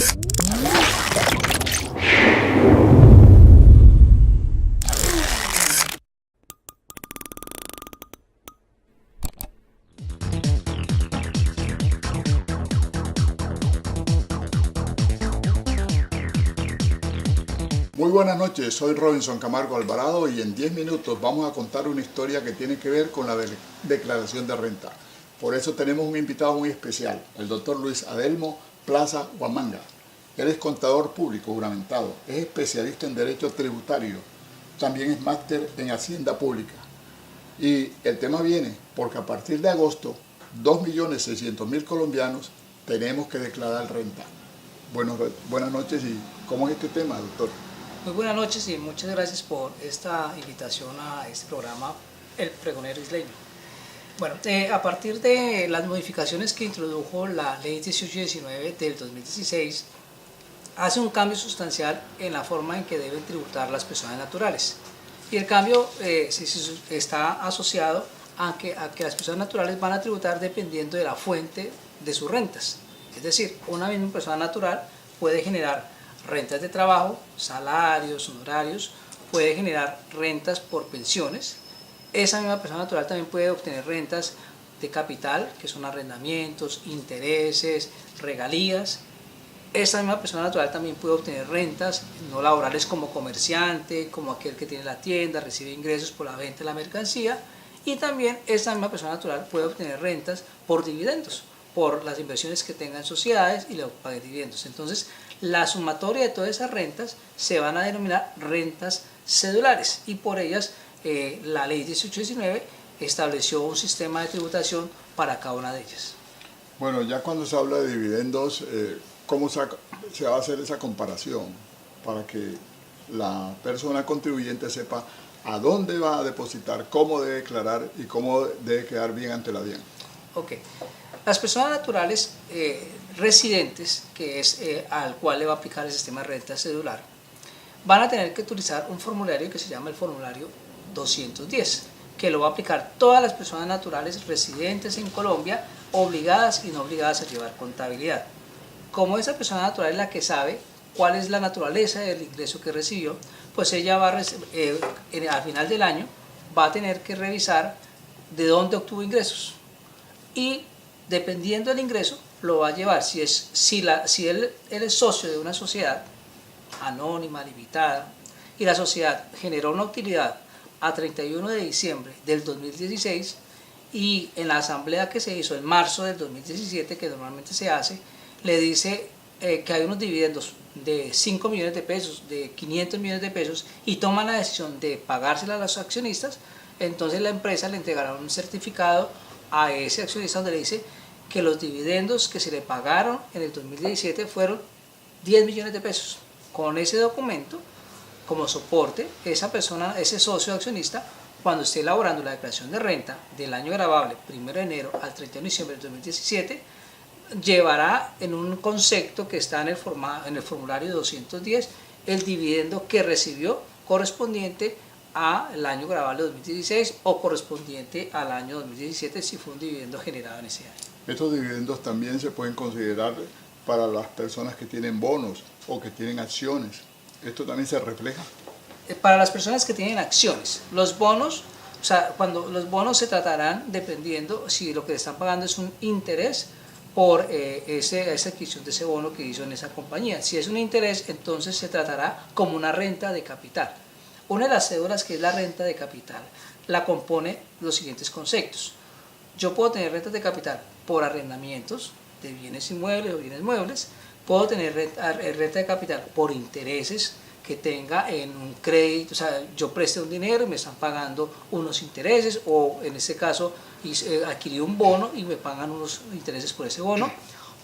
Muy buenas noches, soy Robinson Camargo Alvarado y en 10 minutos vamos a contar una historia que tiene que ver con la declaración de renta. Por eso tenemos un invitado muy especial, el doctor Luis Adelmo Plaza Huamanga. Él es contador público juramentado, es especialista en derecho tributario, también es máster en Hacienda Pública. Y el tema viene porque a partir de agosto, 2.600.000 colombianos tenemos que declarar renta. Buenas noches, ¿y cómo es este tema, doctor? Muy buenas noches y muchas gracias por esta invitación a este programa El Pregonero Isleño. Bueno, a partir de las modificaciones que introdujo la Ley 1819 del 2016, hace un cambio sustancial en la forma en que deben tributar las personas naturales. Y el cambio está asociado a que las personas naturales van a tributar dependiendo de la fuente de sus rentas. Es decir, una misma persona natural puede generar rentas de trabajo, salarios, honorarios, puede generar rentas por pensiones. Esa misma persona natural también puede obtener rentas de capital, que son arrendamientos, intereses, regalías. Esa misma persona natural también puede obtener rentas no laborales como comerciante, como aquel que tiene la tienda, recibe ingresos por la venta de la mercancía. Y también esa misma persona natural puede obtener rentas por dividendos, por las inversiones que tenga en sociedades y le paguen dividendos. Entonces, la sumatoria de todas esas rentas se van a denominar rentas cedulares y por ellas la ley 1819 estableció un sistema de tributación para cada una de ellas. Bueno, ya cuando se habla de dividendos, ¿cómo se va a hacer esa comparación para que la persona contribuyente sepa a dónde va a depositar, cómo debe declarar y cómo debe quedar bien ante la DIAN? Ok. Las personas naturales residentes, que es al cual le va a aplicar el sistema de renta cedular, van a tener que utilizar un formulario que se llama el formulario 210, que lo va a aplicar todas las personas naturales residentes en Colombia, obligadas y no obligadas a llevar contabilidad. Como esa persona natural es la que sabe cuál es la naturaleza del ingreso que recibió, pues ella va al final del año va a tener que revisar de dónde obtuvo ingresos y dependiendo del ingreso lo va a llevar. Si él es socio de una sociedad anónima, limitada, y la sociedad generó una utilidad a 31 de diciembre del 2016 y en la asamblea que se hizo en marzo del 2017, que normalmente se hace, le dice que hay unos dividendos de 5 millones de pesos, de 500 millones de pesos y toman la decisión de pagársela a los accionistas, entonces la empresa le entregará un certificado a ese accionista donde le dice que los dividendos que se le pagaron en el 2017 fueron 10 millones de pesos. Con ese documento, como soporte, esa persona, ese socio accionista, cuando esté elaborando la declaración de renta del año gravable 1 de enero al 31 de diciembre del 2017, llevará en un concepto que está en el formulario 210 el dividendo que recibió correspondiente al año gravable 2016 o correspondiente al año 2017 si fue un dividendo generado en ese año. Estos dividendos también se pueden considerar para las personas que tienen bonos o que tienen acciones. ¿Esto también se refleja? Para las personas que tienen acciones, los bonos, o sea, cuando los bonos se tratarán dependiendo si lo que le están pagando es un interés por esa adquisición de ese bono que hizo en esa compañía. Si es un interés, entonces se tratará como una renta de capital. Una de las cédulas, que es la renta de capital, la compone los siguientes conceptos. Yo puedo tener rentas de capital por arrendamientos de bienes inmuebles o bienes muebles, puedo tener renta de capital por intereses que tenga en un crédito, o sea, yo presté un dinero y me están pagando unos intereses, o en este caso adquirí un bono y me pagan unos intereses por ese bono,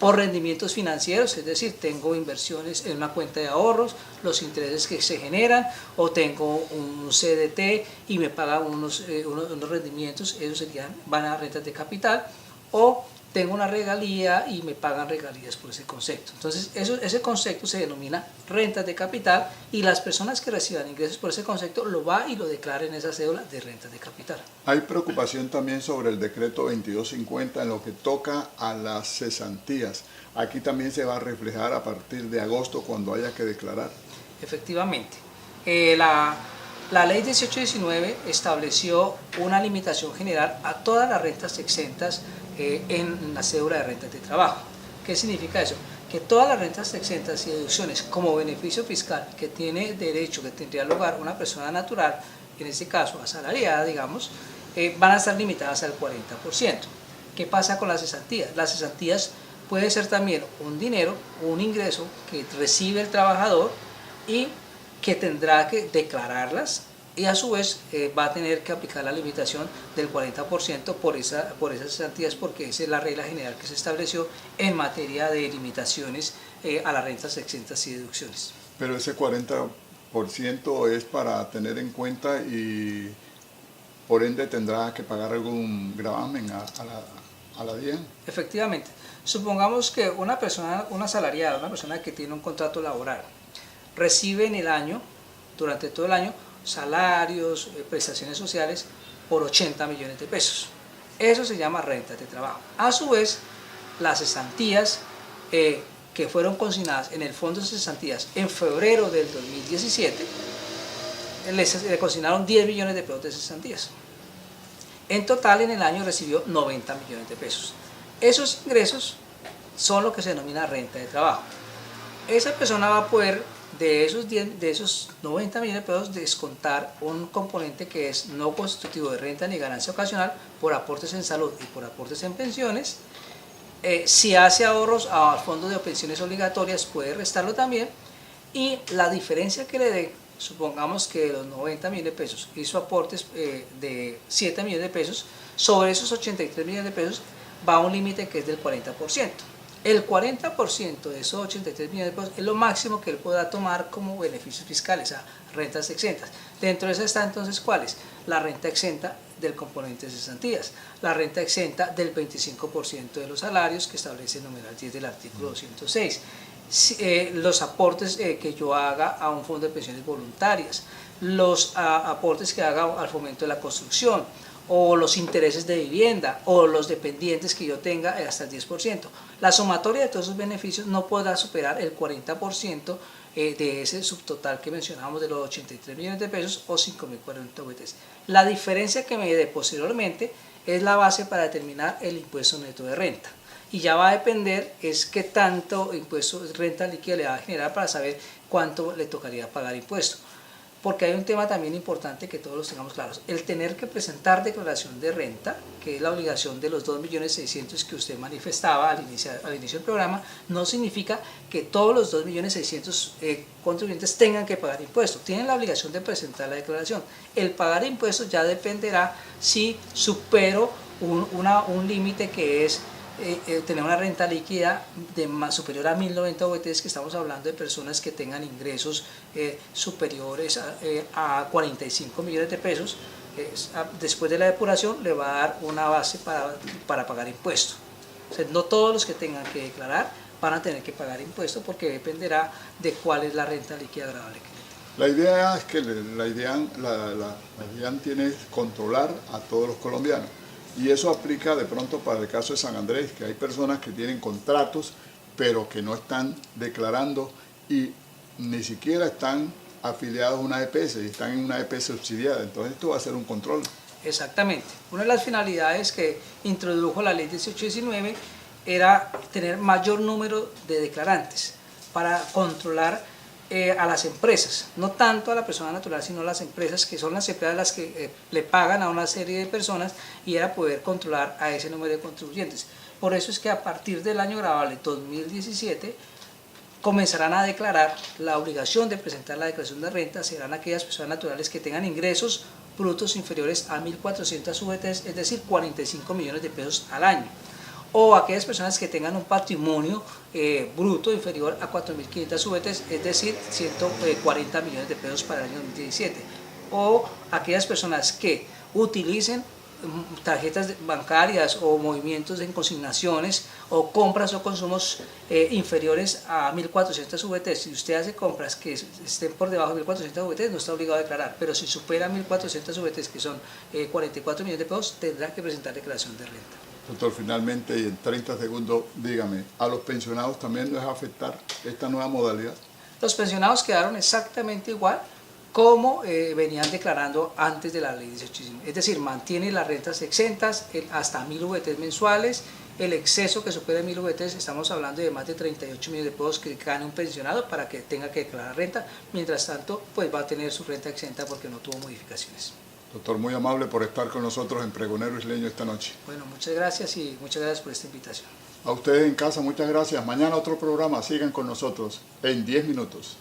por rendimientos financieros, es decir, tengo inversiones en una cuenta de ahorros, los intereses que se generan, o tengo un CDT y me pagan unos rendimientos, esos van a rentas de capital, o tengo una regalía y me pagan regalías por ese concepto. Entonces ese concepto se denomina rentas de capital y las personas que reciban ingresos por ese concepto lo va y lo declara en esa cédula de rentas de capital. Hay preocupación también sobre el decreto 2250 en lo que toca a las cesantías. Aquí también se va a reflejar a partir de agosto cuando haya que declarar. Efectivamente. La ley 1819 estableció una limitación general a todas las rentas exentas en la cédula de rentas de trabajo. ¿Qué significa eso? Que todas las rentas exentas y deducciones como beneficio fiscal que tiene derecho, que tendría lugar una persona natural, en este caso asalariada, digamos, van a estar limitadas al 40%. ¿Qué pasa con las cesantías? Las cesantías puede ser también un dinero, un ingreso que recibe el trabajador y que tendrá que declararlas y a su vez va a tener que aplicar la limitación del 40% por esas cesantías, porque esa es la regla general que se estableció en materia de limitaciones a las rentas exentas y deducciones. Pero ese 40% es para tener en cuenta y por ende tendrá que pagar algún gravamen a la DIAN. Efectivamente. Supongamos que una persona, una asalariada, una persona que tiene un contrato laboral, recibe en el año, durante todo el año, salarios, prestaciones sociales por 80 millones de pesos. Eso se llama rentas de trabajo. A su vez, las cesantías que fueron consignadas en el fondo de cesantías en febrero del 2017, le consignaron 10 millones de pesos de cesantías. En total, en el año recibió 90 millones de pesos. Esos ingresos son lo que se denomina renta de trabajo. Esa persona va a poder de esos 90 millones de pesos descontar un componente que es no constitutivo de renta ni ganancia ocasional por aportes en salud y por aportes en pensiones. Si hace ahorros a fondos de pensiones obligatorias puede restarlo también, y la diferencia que le dé, supongamos que de los 90 millones de pesos hizo aportes de 7 millones de pesos, sobre esos 83 millones de pesos va un límite que es del 40%. El 40% de esos 83 millones de pesos es lo máximo que él podrá tomar como beneficios fiscales, a rentas exentas. Dentro de esas está entonces, ¿cuáles? La renta exenta del componente de cesantías, la renta exenta del 25% de los salarios que establece el numeral 10 del artículo 206, los aportes que yo haga a un fondo de pensiones voluntarias, los aportes que haga al fomento de la construcción, o los intereses de vivienda, o los dependientes que yo tenga hasta el 10%. La sumatoria de todos esos beneficios no podrá superar el 40% de ese subtotal que mencionábamos de los 83 millones de pesos o 5.040 VTs. La diferencia que me dé posteriormente es la base para determinar el impuesto neto de renta. Y ya va a depender es qué tanto impuesto de renta líquida le va a generar para saber cuánto le tocaría pagar impuesto. Porque hay un tema también importante que todos los tengamos claros. El tener que presentar declaración de renta, que es la obligación de los 2.600.000 que usted manifestaba al inicio del programa, no significa que todos los 2.600.000 contribuyentes tengan que pagar impuestos. Tienen la obligación de presentar la declaración. El pagar impuestos ya dependerá si supero un límite que es tener una renta líquida superior a 1.090 VTs, que estamos hablando de personas que tengan ingresos superiores a 45 millones de pesos. Después de la depuración le va a dar una base para pagar impuestos. O sea, no todos los que tengan que declarar van a tener que pagar impuestos, porque dependerá de cuál es la renta líquida agravable que tengan. La idea es que la DIAN tiene que controlar a todos los colombianos. Y eso aplica de pronto para el caso de San Andrés, que hay personas que tienen contratos, pero que no están declarando y ni siquiera están afiliados a una EPS, y están en una EPS subsidiada. Entonces esto va a ser un control. Exactamente. Una de las finalidades que introdujo la ley 1819 era tener mayor número de declarantes para controlar a las empresas, no tanto a la persona natural, sino a las empresas, que son las empresas las que le pagan a una serie de personas, y era poder controlar a ese número de contribuyentes. Por eso es que a partir del año gravable 2017 comenzarán a declarar. La obligación de presentar la declaración de renta serán aquellas personas naturales que tengan ingresos brutos inferiores a 1.400 VTs, es decir, 45 millones de pesos al año, o aquellas personas que tengan un patrimonio bruto inferior a 4.500 VTs, es decir, 140 millones de pesos para el año 2017, o aquellas personas que utilicen tarjetas bancarias o movimientos en consignaciones o compras o consumos inferiores a 1.400 VT. Si usted hace compras que estén por debajo de 1.400 VT, no está obligado a declarar, pero si supera 1.400 VT, que son 44 millones de pesos, tendrá que presentar declaración de renta. Doctor, finalmente y en 30 segundos, dígame, ¿a los pensionados también les va a afectar esta nueva modalidad? Los pensionados quedaron exactamente igual como venían declarando antes de la ley 18. Es decir, mantiene las rentas exentas hasta 1.000 VT mensuales. El exceso que supera 1.000 VT, estamos hablando de más de 38 millones de pesos que gane un pensionado para que tenga que declarar renta. Mientras tanto, pues va a tener su renta exenta porque no tuvo modificaciones. Doctor, muy amable por estar con nosotros en Pregonero Isleño esta noche. Bueno, muchas gracias y muchas gracias por esta invitación. A ustedes en casa, muchas gracias. Mañana otro programa, sigan con nosotros en 10 minutos.